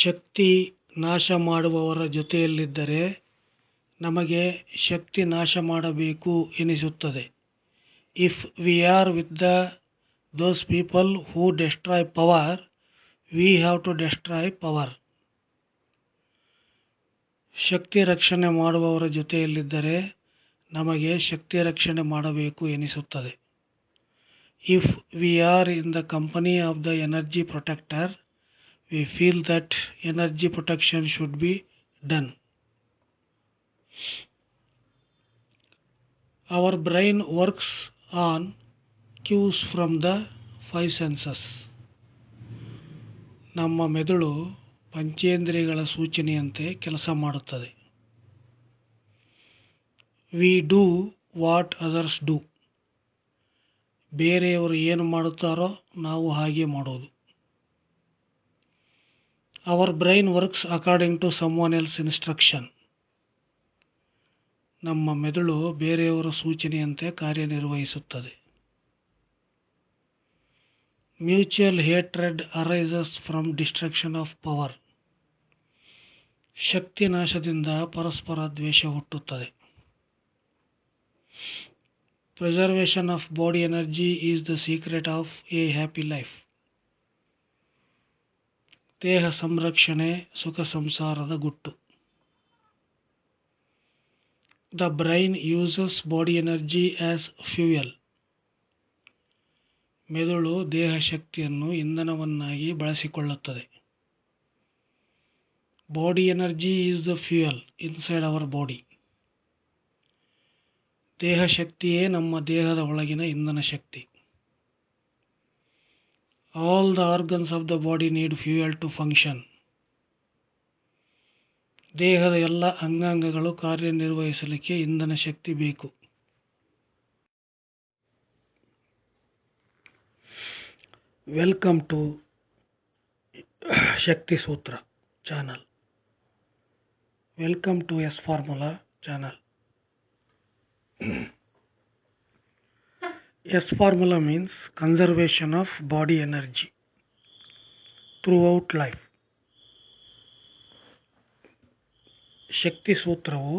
ಶಕ್ತಿ ನಾಶ ಮಾಡುವವರ ಜೊತೆಯಲ್ಲಿದ್ದರೆ ನಮಗೆ ಶಕ್ತಿ ನಾಶ ಮಾಡಬೇಕು ಎನಿಸುತ್ತದೆ. If we are with those people who destroy power, we have to destroy power. ಶಕ್ತಿ ರಕ್ಷಣೆ ಮಾಡುವವರ ಜೊತೆಯಲ್ಲಿದ್ದರೆ ನಮಗೆ ಶಕ್ತಿ ರಕ್ಷಣೆ ಮಾಡಬೇಕು ಎನಿಸುತ್ತದೆ. If we are in the company of the energy protector, we feel that energy protection should be done. Our brain works on cues from the five senses. ನಮ್ಮ ಮೆದುಳು ಪಂಚೇಂದ್ರಿಯಗಳ ಸೂಚನೆಯಂತೆ ಕೆಲಸ ಮಾಡುತ್ತದೆ. We do what others do. ಬೇರೆಯವರು ಏನು ಮಾಡುತ್ತಾರೋ ನಾವು ಹಾಗೆ ಮಾಡೋದು. Our brain works according to someone else's instruction. ನಮ್ಮ ಮೆದುಳು ಬೇರೆಯವರ ಸೂಚನೆಯಂತೆ ಕಾರ್ಯನಿರ್ವಹಿಸುತ್ತದೆ. Mutual hatred arises from destruction of power. ಶಕ್ತಿ ನಾಶದಿಂದ ಪರಸ್ಪರ ದ್ವೇಷ ಹುಟ್ಟುತ್ತದೆ. Preservation of body energy is the secret of a happy life. ದೇಹ ಸಂರಕ್ಷಣೆ ಸುಖ ಸಂಸಾರದ ಗುಟ್ಟು. The brain uses body energy as fuel. ಮೆದುಳು ದೇಹ ಶಕ್ತಿಯನ್ನು ಇಂಧನವನ್ನಾಗಿ ಬಳಸಿಕೊಳ್ಳುತ್ತದೆ. Body energy is the fuel inside our body. ದೇಹ ಶಕ್ತಿಯೇ ನಮ್ಮ ದೇಹದ ಒಳಗಿನ ಇಂಧನ ಶಕ್ತಿ. All the organs of the body need fuel to function. ದೇಹದ ಎಲ್ಲ ಅಂಗಾಂಗಗಳು ಕಾರ್ಯನಿರ್ವಹಿಸಲಿಕ್ಕೆ ಇಂಧನ ಶಕ್ತಿ ಬೇಕು. Welcome to Shakti Sutra channel. Welcome to S formula channel. S formula means conservation of body energy throughout life. ಶಕ್ತಿ ಸೂತ್ರವು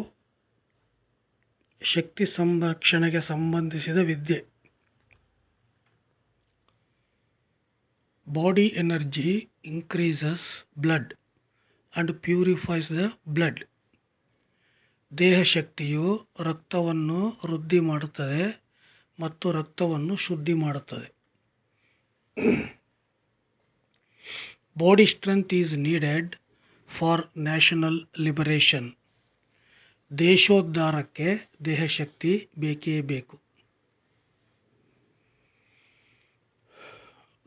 ಶಕ್ತಿ ಸಂರಕ್ಷಣೆಗೆ ಸಂಬಂಧಿಸಿದ ವಿದ್ಯೆ. Body energy increases blood and purifies the blood. ದೇಹ ಶಕ್ತಿಯು ರಕ್ತವನ್ನು ವೃದ್ಧಿ ಮಾಡುತ್ತದೆ ಮತ್ತು ರಕ್ತವನ್ನು ಶುದ್ಧಿ ಮಾಡುತ್ತದೆ. Body strength is needed for national liberation. ದೇಶೋದ್ಧಾರಕ್ಕೆ ದೇಹ ಶಕ್ತಿ ಬೇಕೇ ಬೇಕು.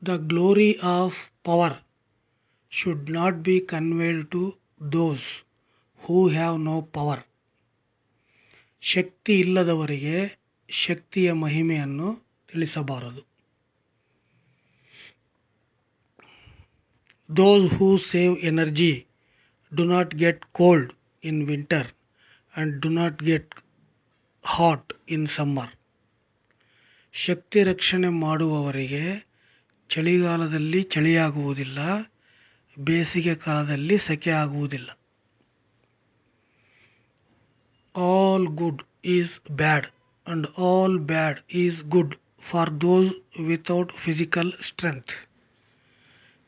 The glory of power should not be conveyed to those who have no power. ಶಕ್ತಿ ಇಲ್ಲದವರಿಗೆ ಶಕ್ತಿಯ ಮಹಿಮೆಯನ್ನು ತಿಳಿಸಬಾರದು. Those who save energy do not get cold in winter and do not get hot in summer. ಶಕ್ತಿ ರಕ್ಷಣೆ ಮಾಡುವವರಿಗೆ ಚಳಿಗಾಲದಲ್ಲಿ ಚಳಿಯಾಗುವುದಿಲ್ಲ, ಬೇಸಿಗೆ ಕಾಲದಲ್ಲಿ ಸೆಕೆ ಆಗುವುದಿಲ್ಲ. All good is bad and all bad is good for those without physical strength.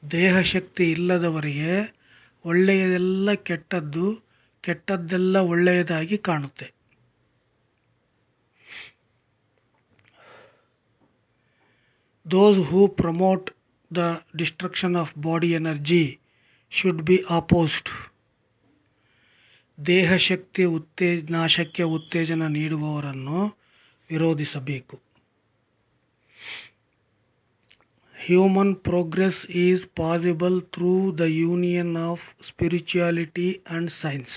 ದೇಹ ಶಕ್ತಿ ಇಲ್ಲದವರಿಗೆ ಒಳ್ಳೆಯದೆಲ್ಲ ಕೆಟ್ಟದ್ದು, ಕೆಟ್ಟದ್ದೆಲ್ಲ ಒಳ್ಳೆಯದಾಗಿ ಕಾಣುತ್ತೆ. Those who promote the destruction of body energy should be opposed. ದೇಹ ಶಕ್ತಿ ನಾಶಕ್ಕೆ ಉತ್ತೇಜನ ನೀಡುವವರನ್ನು ವಿರೋಧಿಸಬೇಕು. Human progress is possible through the union of spirituality and science.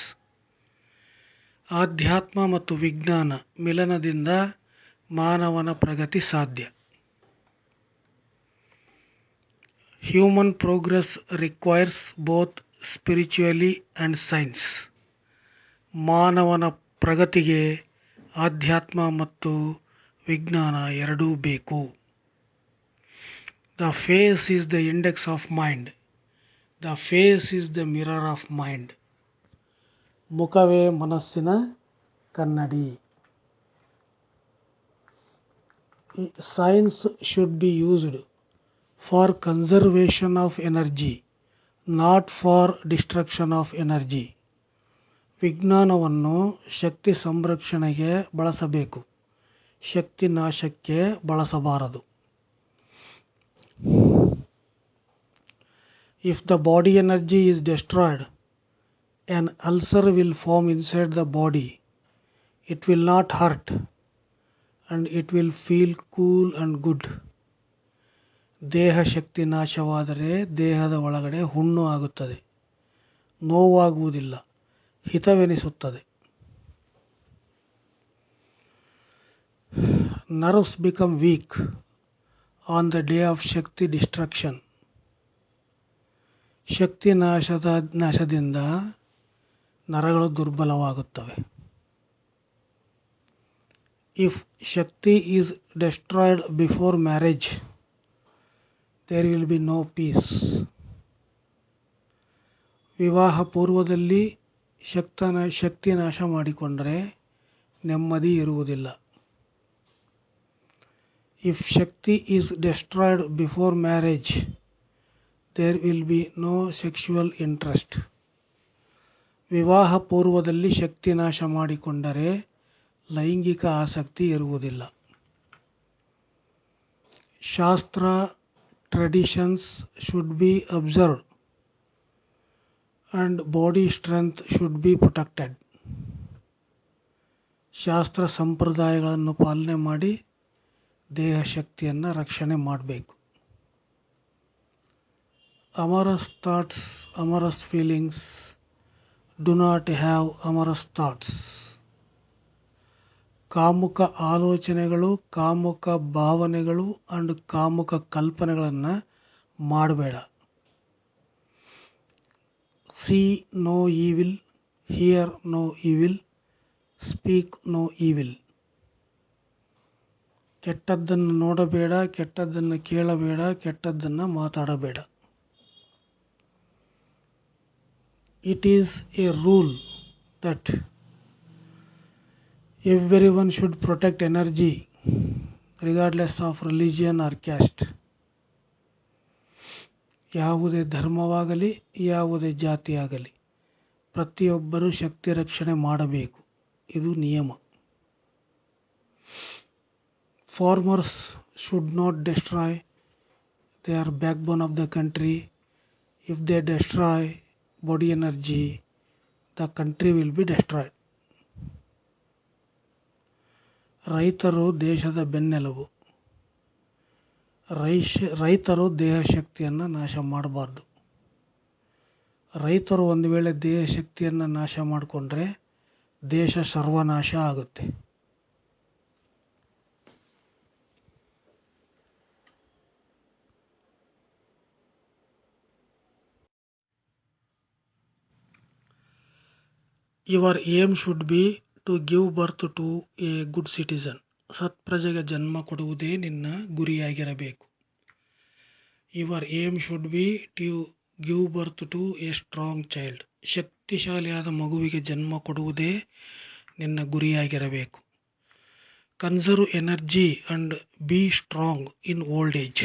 ಆಧ್ಯಾತ್ಮ ಮತ್ತು ವಿಜ್ಞಾನ ಮಿಲನದಿಂದ ಮಾನವನ ಪ್ರಗತಿ ಸಾಧ್ಯ. Human progress requires both spiritually and science. ಮಾನವನ ಪ್ರಗತಿಗೆ ಆಧ್ಯಾತ್ಮ ಮತ್ತು ವಿಜ್ಞಾನ ಎರಡೂ ಬೇಕು. The face is the index of mind. The face is the mirror of mind. ಮುಖವೇ ಮನಸ್ಸಿನ ಕನ್ನಡಿ. Science should be used for conservation of energy, not for destruction of energy. ವಿಜ್ಞಾನವನ್ನು ಶಕ್ತಿ ಸಂರಕ್ಷಣೆಗೆ ಬಳಸಬೇಕು, ಶಕ್ತಿ ನಾಶಕ್ಕೆ ಬಳಸಬಾರದು. If the body energy is destroyed, an ulcer will form inside the body. It will not hurt and it will feel cool and good. ದೇಹ ಶಕ್ತಿ ನಾಶವಾದರೆ ದೇಹದ ಒಳಗಡೆ ಹುಣ್ಣು ಆಗುತ್ತದೆ, ನೋವಾಗುವುದಿಲ್ಲ, ಹಿತವೆನಿಸುತ್ತದೆ. Nerves become weak on the day of Shakti destruction. ಶಕ್ತಿ ನಾಶದಿಂದ ನರಗಳು ದುರ್ಬಲವಾಗುತ್ತವೆ. If shakti is destroyed before marriage, there will be no peace. ವಿವಾಹ ಪೂರ್ವದಲ್ಲಿ ಶಕ್ತಿ ನಾಶ ಮಾಡಿಕೊಂಡರೆ ನೆಮ್ಮದಿ ಇರುವುದಿಲ್ಲ. If shakti is destroyed before marriage, there will be no sexual interest. ವಿವಾಹ ಪೂರ್ವದಲ್ಲಿ ಶಕ್ತಿ ನಾಶ ಮಾಡಿಕೊಂಡರೆ ಲೈಂಗಿಕ ಆಸಕ್ತಿ ಇರುವುದಿಲ್ಲ. Shastra traditions should be observed and body strength should be protected. ಶಾಸ್ತ್ರ ಸಂಪ್ರದಾಯಗಳನ್ನು ಪಾಲನೆ ಮಾಡಿ ದೇಹ ಶಕ್ತಿಯನ್ನು ರಕ್ಷಣೆ ಮಾಡಬೇಕು. Amorous thoughts, amorous feelings do not have amorous thoughts. ಕಾಮುಕ ಆಲೋಚನೆಗಳು, ಕಾಮುಕ ಭಾವನೆಗಳು ಆ್ಯಂಡ್ ಕಾಮುಕ ಕಲ್ಪನೆಗಳನ್ನು ಮಾಡಬೇಡ. See no evil, hear no evil, speak no evil. ಕೆಟ್ಟದ್ದನ್ನು ನೋಡಬೇಡ, ಕೆಟ್ಟದ್ದನ್ನು ಕೇಳಬೇಡ, ಕೆಟ್ಟದ್ದನ್ನು ಮಾತಾಡಬೇಡ. It is a rule that everyone should protect energy regardless of religion or caste. ಯಾವುದೇ ಧರ್ಮವಾಗಲಿ ಯಾವುದೇ ಜಾತಿಯಾಗಲಿ ಪ್ರತಿಯೊಬ್ಬರೂ ಶಕ್ತಿ ರಕ್ಷಣೆ ಮಾಡಬೇಕು, ಇದು ನಿಯಮ. Farmers should not destroy, they are backbone of the country. If they destroy body energy, the country will be destroyed. ರೈತರು ದೇಶದ ಬೆನ್ನೆಲುಬು. ರೈತರು ದೇಹ ಶಕ್ತಿಯನ್ನು ನಾಶ ಮಾಡಬಾರ್ದು. ರೈತರು ಒಂದು ವೇಳೆ ದೇಹ ಶಕ್ತಿಯನ್ನು ನಾಶ ಮಾಡಿಕೊಂಡ್ರೆ ದೇಶ ಸರ್ವನಾಶ ಆಗುತ್ತೆ. Your aim should be to give birth to a good citizen. ಸತ್ಪ್ರಜೆಗೆ ಜನ್ಮ ಕೊಡುವುದೇ ನಿನ್ನ ಗುರಿಯಾಗಿರಬೇಕು. Your aim should be to give birth to a strong child. ಶಕ್ತಿಶಾಲಿಯಾದ ಮಗುವಿಗೆ ಜನ್ಮ ಕೊಡುವುದೇ ನಿನ್ನ ಗುರಿಯಾಗಿರಬೇಕು. Conserve energy and be strong in old age.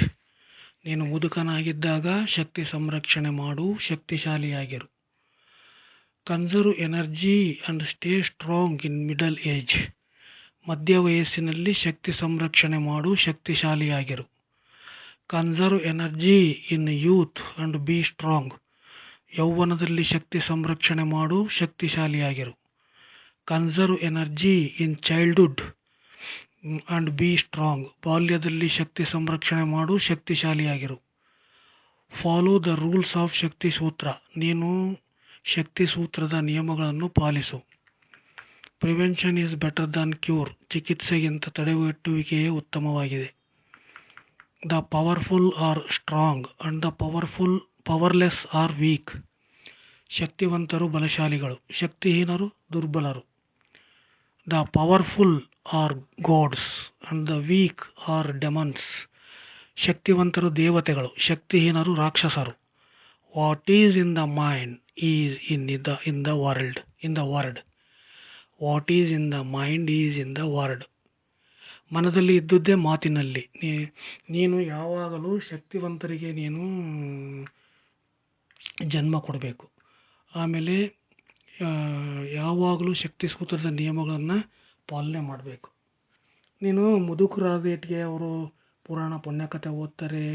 ನೀನು ಮುದುಕನಾಗಿದ್ದಾಗ ಶಕ್ತಿ ಸಂರಕ್ಷಣೆ ಮಾಡು, ಶಕ್ತಿಶಾಲಿಯಾಗಿರು. Conserve energy and stay strong in middle age. ಮಧ್ಯ ವಯಸ್ಸಿನಲ್ಲಿ ಶಕ್ತಿ ಸಂರಕ್ಷಣೆ ಮಾಡು, ಶಕ್ತಿಶಾಲಿಯಾಗಿರು. Conserve energy in youth and be strong. ಯೌವನದಲ್ಲಿ ಶಕ್ತಿ ಸಂರಕ್ಷಣೆ ಮಾಡು, ಶಕ್ತಿಶಾಲಿಯಾಗಿರು. Conserve energy in childhood and be strong. ಬಾಲ್ಯದಲ್ಲಿ ಶಕ್ತಿ ಸಂರಕ್ಷಣೆ ಮಾಡು, ಶಕ್ತಿಶಾಲಿಯಾಗಿರು. Follow the rules of shakti sutra. ನೀನು ಶಕ್ತಿ ಸೂತ್ರದ ನಿಯಮಗಳನ್ನು ಪಾಲಿಸು. Prevention is better than cure. ಚಿಕಿತ್ಸೆಗಿಂತ ತಡೆಗಟ್ಟುವಿಕೆಯೇ ಉತ್ತಮವಾಗಿದೆ. The powerful are strong and the powerless are weak. ಶಕ್ತಿವಂತರು ಬಲಶಾಲಿಗಳು, ಶಕ್ತಿಹೀನರು ದುರ್ಬಲರು. The powerful are gods and the weak are demons. ಶಕ್ತಿವಂತರು ದೇವತೆಗಳು, ಶಕ್ತಿಹೀನರು ರಾಕ್ಷಸರು. What is in the mind is in the word. What is in the mind is in the word. ಮನದಲ್ಲಿ ಇದ್ದುದೇ ಮಾತಿನಲ್ಲಿ. ನೀನು ಯಾವಾಗಲೂ ಶಕ್ತಿವಂತರಿಗೆ ನೀನು ಜನ್ಮ ಕೊಡಬೇಕು. ಆಮೇಲೆ ಯಾವಾಗಲೂ ಶಕ್ತಿ ಸೂತ್ರದ ನಿಯಮಗಳನ್ನು ಪಾಲನೆ ಮಾಡಬೇಕು. ನೀನು ಮುದುಕರಾದೇಟ್ಗೆ ಅವರು ಪುರಾಣ ಪುಣ್ಯಕಥೆ ಓದ್ತಾರೆ,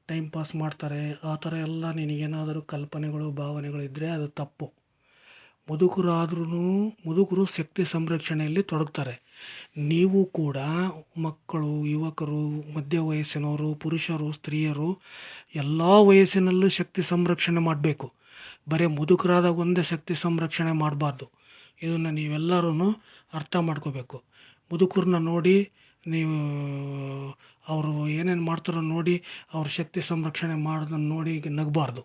ಟೈಮ್ ಪಾಸ್ ಮಾಡ್ತಾರೆ, ಆ ಥರ ಎಲ್ಲ ನಿನಗೇನಾದರೂ ಕಲ್ಪನೆಗಳು ಭಾವನೆಗಳು ಇದ್ದರೆ ಅದು ತಪ್ಪು. ಮುದುಕರು ಶಕ್ತಿ ಸಂರಕ್ಷಣೆಯಲ್ಲಿ ತೊಡಗ್ತಾರೆ. ನೀವು ಕೂಡ ಮಕ್ಕಳು, ಯುವಕರು, ಮಧ್ಯ ವಯಸ್ಸಿನವರು, ಪುರುಷರು, ಸ್ತ್ರೀಯರು ಎಲ್ಲ ವಯಸ್ಸಿನಲ್ಲೂ ಶಕ್ತಿ ಸಂರಕ್ಷಣೆ ಮಾಡಬೇಕು. ಬರೀ ಮುದುಕರಾದಾಗ ಒಂದೇ ಶಕ್ತಿ ಸಂರಕ್ಷಣೆ ಮಾಡಬಾರ್ದು. ಇದನ್ನು ನೀವೆಲ್ಲರೂ ಅರ್ಥ ಮಾಡ್ಕೋಬೇಕು. ಮುದುಕರನ್ನ ನೋಡಿ ನೀವು ಅವರು ಏನೇನು ಮಾಡ್ತಾರೋ ನೋಡಿ ಅವ್ರ ಶಕ್ತಿ ಸಂರಕ್ಷಣೆ ಮಾಡೋದನ್ನು ನೋಡಿ ನಗಬಾರ್ದು.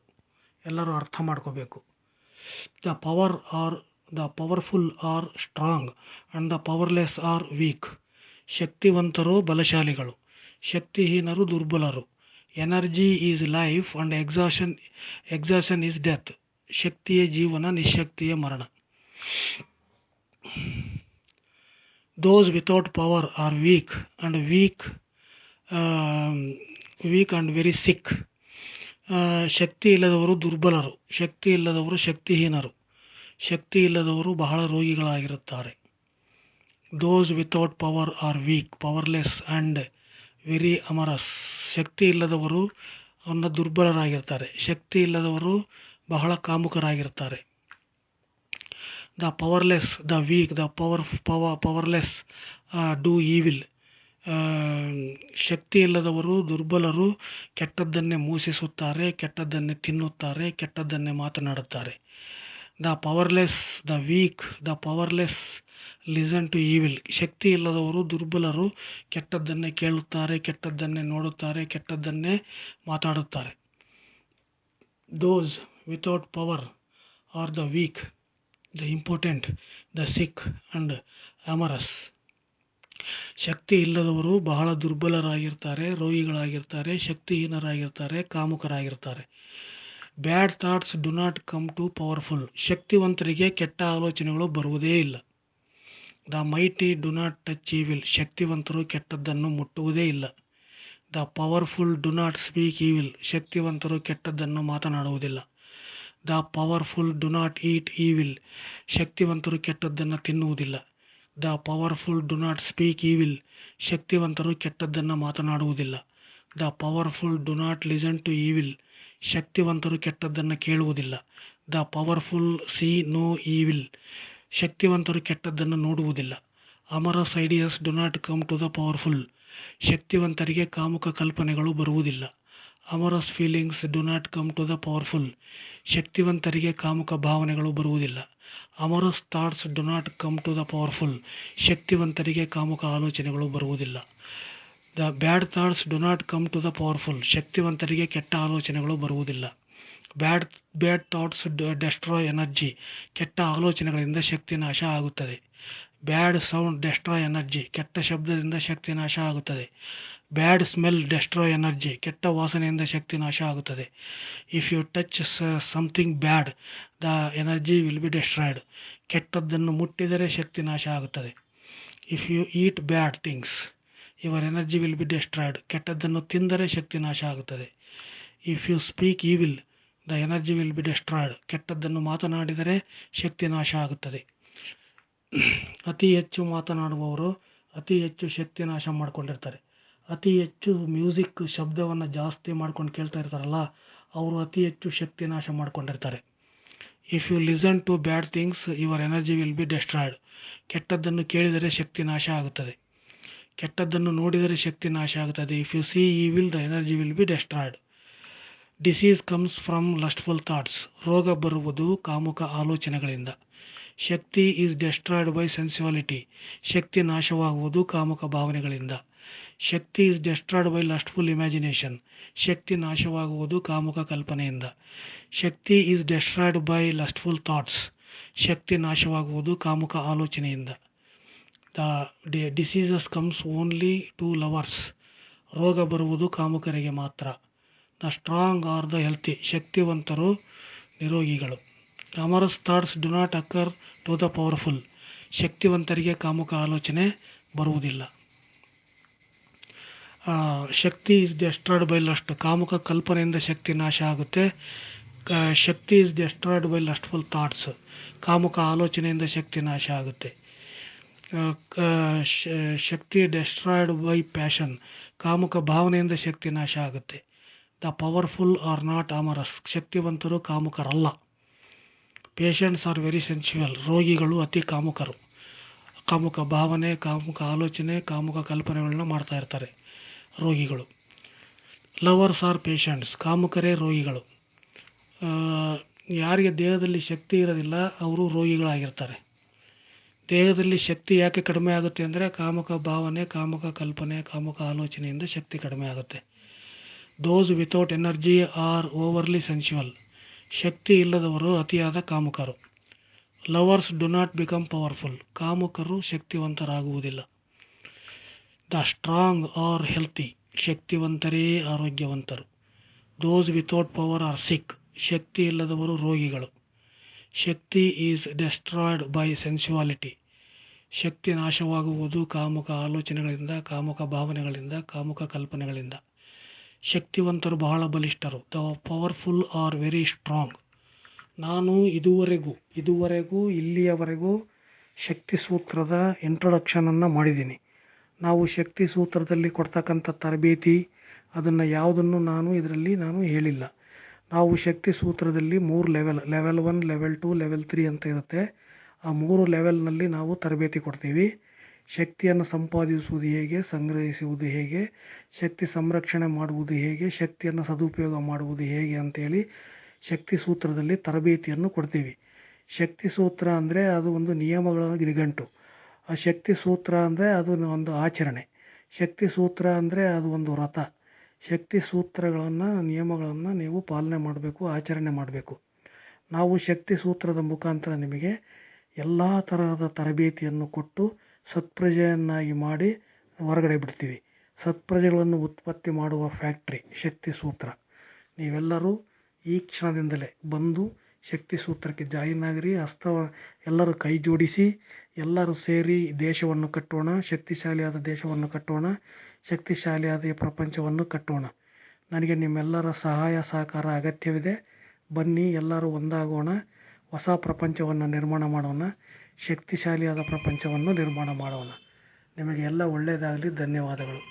ಎಲ್ಲರೂ ಅರ್ಥ ಮಾಡ್ಕೋಬೇಕು. The powerful are strong and the powerless are weak. ಶಕ್ತಿವಂತರು ಬಲಶಾಲಿಗಳು, ಶಕ್ತಿಹೀನರು ದುರ್ಬಲರು. Energy is life and exhaustion is death. ಶಕ್ತಿಯ ಜೀವನ, ನಿಶಕ್ತಿಯ ಮರಣ. Those without power are weak and very sick. ಶಕ್ತಿ ಇಲ್ಲದವರು ದುರ್ಬಲರು, ಶಕ್ತಿ ಇಲ್ಲದವರು ಶಕ್ತಿಹೀನರು, ಶಕ್ತಿ ಇಲ್ಲದವರು ಬಹಳ ರೋಗಿಗಳಾಗಿರುತ್ತಾರೆ. Those without power are weak, powerless and very amorous. ಶಕ್ತಿ ಇಲ್ಲದವರು ದುರ್ಬಲರಾಗಿರ್ತಾರೆ, ಶಕ್ತಿ ಇಲ್ಲದವರು ಬಹಳ ಕಾಮುಕರಾಗಿರ್ತಾರೆ. The powerless, the weak, the powerless do evil. ಶಕ್ತಿ ಇಲ್ಲದವರು ದುರ್ಬಲರು ಕೆಟ್ಟದ್ದನ್ನೇ ಮೂಸಿಸುತ್ತಾರೆ, ಕೆಟ್ಟದ್ದನ್ನೇ ತಿನ್ನುತ್ತಾರೆ, ಕೆಟ್ಟದ್ದನ್ನೇ ಮಾತನಾಡುತ್ತಾರೆ. The powerless, the weak, the powerless listen to evil. ಶಕ್ತಿ ಇಲ್ಲದವರು ದುರ್ಬಲರು ಕೆಟ್ಟದ್ದನ್ನೇ ಕೇಳುತ್ತಾರೆ, ಕೆಟ್ಟದ್ದನ್ನೇ ನೋಡುತ್ತಾರೆ, ಕೆಟ್ಟದ್ದನ್ನೇ ಮಾತಾಡುತ್ತಾರೆ. Those without power are the weak, the important, the sick and amorous. ಶಕ್ತಿ ಇಲ್ಲದವರು ಬಹಳ ದುರ್ಬಲರಾಗಿರ್ತಾರೆ, ರೋಗಿಗಳಾಗಿರ್ತಾರೆ, ಶಕ್ತಿಹೀನರಾಗಿರ್ತಾರೆ, ಕಾಮುಕರಾಗಿರ್ತಾರೆ. Bad thoughts do not come to powerful. ಶಕ್ತಿವಂತರಿಗೆ ಕೆಟ್ಟ ಆಲೋಚನೆಗಳು ಬರುವುದೇ ಇಲ್ಲ. The mighty do not touch evil. ಶಕ್ತಿವಂತರು ಕೆಟ್ಟದ್ದನ್ನು ಮುಟ್ಟುವುದೇ ಇಲ್ಲ. The powerful do not speak evil. ಶಕ್ತಿವಂತರು ಕೆಟ್ಟದ್ದನ್ನು ಮಾತನಾಡುವುದಿಲ್ಲ. The powerful do not eat evil. ಶಕ್ತಿವಂತರು ಕೆಟ್ಟದ್ದನ್ನು ತಿನ್ನುವುದಿಲ್ಲ. The powerful do not speak evil. ಶಕ್ತಿವಂತರು ಕೆಟ್ಟದ್ದನ್ನು ಮಾತನಾಡುವುದಿಲ್ಲ. The powerful do not listen to evil. ಶಕ್ತಿವಂತರು ಕೆಟ್ಟದ್ದನ್ನು ಕೇಳುವುದಿಲ್ಲ. The powerful see no evil. ಶಕ್ತಿವಂತರು ಕೆಟ್ಟದ್ದನ್ನು ನೋಡುವುದಿಲ್ಲ. Amorous ideas do not come to the powerful. ಶಕ್ತಿವಂತರಿಗೆ ಕಾಮುಕ ಕಲ್ಪನೆಗಳು ಬರುವುದಿಲ್ಲ. Amorous feelings do not come to the powerful. ಶಕ್ತಿವಂತರಿಗೆ ಕಾಮುಕ ಭಾವನೆಗಳು ಬರುವುದಿಲ್ಲ. Amorous thoughts do not come to the powerful. ಶಕ್ತಿವಂತರಿಗೆ ಕಾಮುಕ ಆಲೋಚನೆಗಳು ಬರುವುದಿಲ್ಲ. The bad thoughts do not come to the powerful. ಶಕ್ತಿವಂತರಿಗೆ ಕೆಟ್ಟ ಆಲೋಚನೆಗಳು ಬರುವುದಿಲ್ಲ. Bad thoughts destroy energy. ಕೆಟ್ಟ ಆಲೋಚನೆಗಳಿಂದ ಶಕ್ತಿ ನಾಶ ಆಗುತ್ತದೆ. Bad sound destroy energy. ಕೆಟ್ಟ ಶಬ್ದದಿಂದ ಶಕ್ತಿ ನಾಶ ಆಗುತ್ತದೆ. Bad smell destroy energy. ಕೆಟ್ಟ ವಾಸನೆಯಿಂದ ಶಕ್ತಿ ನಾಶ ಆಗುತ್ತದೆ. If you touch something bad the energy will be destroyed. ಕೆಟ್ಟದ್ದನ್ನು ಮುಟ್ಟಿದರೆ ಶಕ್ತಿ ನಾಶ ಆಗುತ್ತದೆ. If you eat bad things your energy will be destroyed. ಕೆಟ್ಟದ್ದನ್ನು ತಿಂದರೆ ಶಕ್ತಿ ನಾಶ ಆಗುತ್ತದೆ. If you speak evil the energy will be destroyed. ಕೆಟ್ಟದ್ದನ್ನು ಮಾತನಾಡಿದರೆ ಶಕ್ತಿ ನಾಶ ಆಗುತ್ತದೆ. ಅತಿ ಹೆಚ್ಚು ಮಾತನಾಡುವವರು ಅತಿ ಹೆಚ್ಚು ಶಕ್ತಿ ನಾಶ ಮಾಡ್ಕೊಂಡಿರ್ತಾರೆ. ಅತಿ ಹೆಚ್ಚು ಮ್ಯೂಸಿಕ್ ಶಬ್ದವನ್ನು ಜಾಸ್ತಿ ಮಾಡ್ಕೊಂಡು ಕೇಳ್ತಾ ಇರ್ತಾರಲ್ಲ, ಅವರು ಅತಿ ಹೆಚ್ಚು ಶಕ್ತಿ ನಾಶ ಮಾಡ್ಕೊಂಡಿರ್ತಾರೆ. If you listen to bad things your energy will be destroyed. ಕೆಟ್ಟದ್ದನ್ನು ಕೇಳಿದರೆ ಶಕ್ತಿ ನಾಶ ಆಗುತ್ತದೆ. ಕೆಟ್ಟದ್ದನ್ನು ನೋಡಿದರೆ ಶಕ್ತಿ ನಾಶ ಆಗುತ್ತದೆ. If you see evil the energy will be destroyed. Disease comes from lustful thoughts. ರೋಗ ಬರುವುದು ಕಾಮುಕ ಆಲೋಚನೆಗಳಿಂದ. Shakti is destroyed by sensuality. ಶಕ್ತಿ ನಾಶವಾಗುವುದು ಕಾಮುಕ ಭಾವನೆಗಳಿಂದ. Shakti is destroyed by lustful imagination. ಶಕ್ತಿ ನಾಶವಾಗುವುದು ಕಾಮುಕ ಕಲ್ಪನೆಯಿಂದ. Shakti is destroyed by lustful thoughts. ಶಕ್ತಿ ನಾಶವಾಗುವುದು ಕಾಮುಕ ಆಲೋಚನೆಯಿಂದ. The diseases comes only to lovers. ರೋಗ ಬರುವುದು ಕಾಮುಕರಿಗೆ ಮಾತ್ರ. The strong are the healthy, ಶಕ್ತಿವಂತರು ನಿರೋಗಿಗಳು. Amorous thoughts do not occur to the powerful, ಶಕ್ತಿವಂತರಿಗೆ ಕಾಮುಕ ಆಲೋಚನೆ ಬರುವುದಿಲ್ಲ. Shakti is destroyed by lust, ಕಾಮುಕ ಕಲ್ಪನೆಯಿಂದ ಶಕ್ತಿ ನಾಶ ಆಗುತ್ತೆ. Shakti is destroyed by lustful thoughts, ಕಾಮುಕ ಆಲೋಚನೆಯಿಂದ ಶಕ್ತಿ ನಾಶ ಆಗುತ್ತೆ. ಶಕ್ತಿ ಡೆಸ್ಟ್ರಾಯ್ಡ್ ಬೈ ಪ್ಯಾಷನ್, ಕಾಮುಕ ಭಾವನೆಯಿಂದ ಶಕ್ತಿ ನಾಶ ಆಗುತ್ತೆ. The powerful are not amorous, ಶಕ್ತಿವಂತರು ಕಾಮುಕರಲ್ಲ. ಪೇಷಂಟ್ಸ್ ಆರ್ ವೆರಿ ಸೆನ್ಸುವಲ್, ರೋಗಿಗಳು ಅತಿ ಕಾಮುಕರು. ಕಾಮುಕ ಭಾವನೆ, ಕಾಮುಕ ಆಲೋಚನೆ, ಕಾಮುಕ ಕಲ್ಪನೆಗಳನ್ನ ಮಾಡ್ತಾ ಇರ್ತಾರೆ ರೋಗಿಗಳು. ಲವರ್ಸ್ ಆರ್ ಪೇಷಂಟ್ಸ್, ಕಾಮುಕರೇ ರೋಗಿಗಳು. ಯಾರಿಗೆ ದೇಹದಲ್ಲಿ ಶಕ್ತಿ ಇರೋದಿಲ್ಲ ಅವರು ರೋಗಿಗಳಾಗಿರ್ತಾರೆ. ದೇಹದಲ್ಲಿ ಶಕ್ತಿ ಯಾಕೆ ಕಡಿಮೆ ಆಗುತ್ತೆ ಅಂದರೆ ಕಾಮುಕ ಭಾವನೆ, ಕಾಮುಕ ಕಲ್ಪನೆ, ಕಾಮುಕ ಆಲೋಚನೆಯಿಂದ ಶಕ್ತಿ ಕಡಿಮೆ ಆಗುತ್ತೆ. Those without energy are overly sensual, ಶಕ್ತಿ ಇಲ್ಲದವರು ಅತಿಯಾದ ಕಾಮುಕರು. Lovers do not become powerful, ಕಾಮುಕರು ಶಕ್ತಿವಂತರಾಗುವುದಿಲ್ಲ. ದ ಸ್ಟ್ರಾಂಗ್ ಆರ್ ಹೆಲ್ತಿ, ಶಕ್ತಿವಂತರೇ ಆರೋಗ್ಯವಂತರು. Those without power are sick, ಶಕ್ತಿ ಇಲ್ಲದವರು ರೋಗಿಗಳು. Shakti is destroyed by sensuality, ಶಕ್ತಿ ನಾಶವಾಗುವುದು ಕಾಮುಕ ಆಲೋಚನೆಗಳಿಂದ, ಕಾಮುಕ ಭಾವನೆಗಳಿಂದ, ಕಾಮುಕ ಕಲ್ಪನೆಗಳಿಂದ. ಶಕ್ತಿವಂತರು ಬಹಳ ಬಲಿಷ್ಠರು. The powerful are very strong. ನಾನು ಇಲ್ಲಿಯವರೆಗೂ ಶಕ್ತಿ ಸೂತ್ರದ ಇಂಟ್ರೊಡಕ್ಷನನ್ನು ಮಾಡಿದ್ದೀನಿ. ನಾವು ಶಕ್ತಿ ಸೂತ್ರದಲ್ಲಿ ಕೊಡ್ತಕ್ಕಂಥ ತರಬೇತಿ ಅದನ್ನು ಯಾವುದನ್ನು ನಾನು ಹೇಳಿಲ್ಲ. ನಾವು ಶಕ್ತಿ ಸೂತ್ರದಲ್ಲಿ 3 ಲೆವೆಲ್ 1, ಲೆವೆಲ್ 2, ಲೆವೆಲ್ 3 ಅಂತ ಇರುತ್ತೆ. ಆ 3 ಲೆವೆಲ್ನಲ್ಲಿ ನಾವು ತರಬೇತಿ ಕೊಡ್ತೀವಿ. ಶಕ್ತಿಯನ್ನು ಸಂಪಾದಿಸುವುದು ಹೇಗೆ, ಸಂಗ್ರಹಿಸುವುದು ಹೇಗೆ, ಶಕ್ತಿ ಸಂರಕ್ಷಣೆ ಮಾಡುವುದು ಹೇಗೆ, ಶಕ್ತಿಯನ್ನು ಸದುಪಯೋಗ ಮಾಡುವುದು ಹೇಗೆ ಅಂತೇಳಿ ಶಕ್ತಿ ಸೂತ್ರದಲ್ಲಿ ತರಬೇತಿಯನ್ನು ಕೊಡ್ತೀವಿ. ಶಕ್ತಿ ಸೂತ್ರ ಅಂದರೆ ಅದು ಒಂದು ನಿಯಮಗಳ ನಿಘಂಟು. ಆ ಶಕ್ತಿ ಸೂತ್ರ ಅಂದರೆ ಅದು ಒಂದು ಆಚರಣೆ. ಶಕ್ತಿ ಸೂತ್ರ ಅಂದರೆ ಅದು ಒಂದು ವ್ರತ. ಶಕ್ತಿ ಸೂತ್ರಗಳನ್ನು, ನಿಯಮಗಳನ್ನು ನೀವು ಪಾಲನೆ ಮಾಡಬೇಕು, ಆಚರಣೆ ಮಾಡಬೇಕು. ನಾವು ಶಕ್ತಿ ಸೂತ್ರದ ಮುಖಾಂತರ ನಿಮಗೆ ಎಲ್ಲ ತರಹದ ತರಬೇತಿಯನ್ನು ಕೊಟ್ಟು ಸತ್ಪ್ರಜೆಯನ್ನಾಗಿ ಮಾಡಿ ಹೊರಗಡೆ ಬಿಡ್ತೀವಿ. ಸತ್ಪ್ರಜೆಗಳನ್ನು ಉತ್ಪತ್ತಿ ಮಾಡುವ ಫ್ಯಾಕ್ಟ್ರಿ ಶಕ್ತಿ ಸೂತ್ರ. ನೀವೆಲ್ಲರೂ ಈ ಕ್ಷಣದಿಂದಲೇ ಬಂದು ಶಕ್ತಿ ಸೂತ್ರಕ್ಕೆ ಜಾಯಿನ್ ಆಗಿರಿ. ಎಲ್ಲರೂ ಕೈ ಜೋಡಿಸಿ ಎಲ್ಲರೂ ಸೇರಿ ದೇಶವನ್ನು ಕಟ್ಟೋಣ, ಶಕ್ತಿಶಾಲಿಯಾದ ದೇಶವನ್ನು ಕಟ್ಟೋಣ, ಶಕ್ತಿಶಾಲಿಯಾದ ಪ್ರಪಂಚವನ್ನು ಕಟ್ಟೋಣ. ನನಗೆ ನಿಮ್ಮೆಲ್ಲರ ಸಹಾಯ ಸಹಕಾರ ಅಗತ್ಯವಿದೆ. ಬನ್ನಿ ಎಲ್ಲರೂ ಒಂದಾಗೋಣ, ಹೊಸ ಪ್ರಪಂಚವನ್ನು ನಿರ್ಮಾಣ ಮಾಡೋಣ, ಶಕ್ತಿಶಾಲಿಯಾದ ಪ್ರಪಂಚವನ್ನು ನಿರ್ಮಾಣ ಮಾಡೋಣ. ನಿಮಗೆ ಎಲ್ಲ ಒಳ್ಳೆಯದಾಗಲಿ. ಧನ್ಯವಾದಗಳು.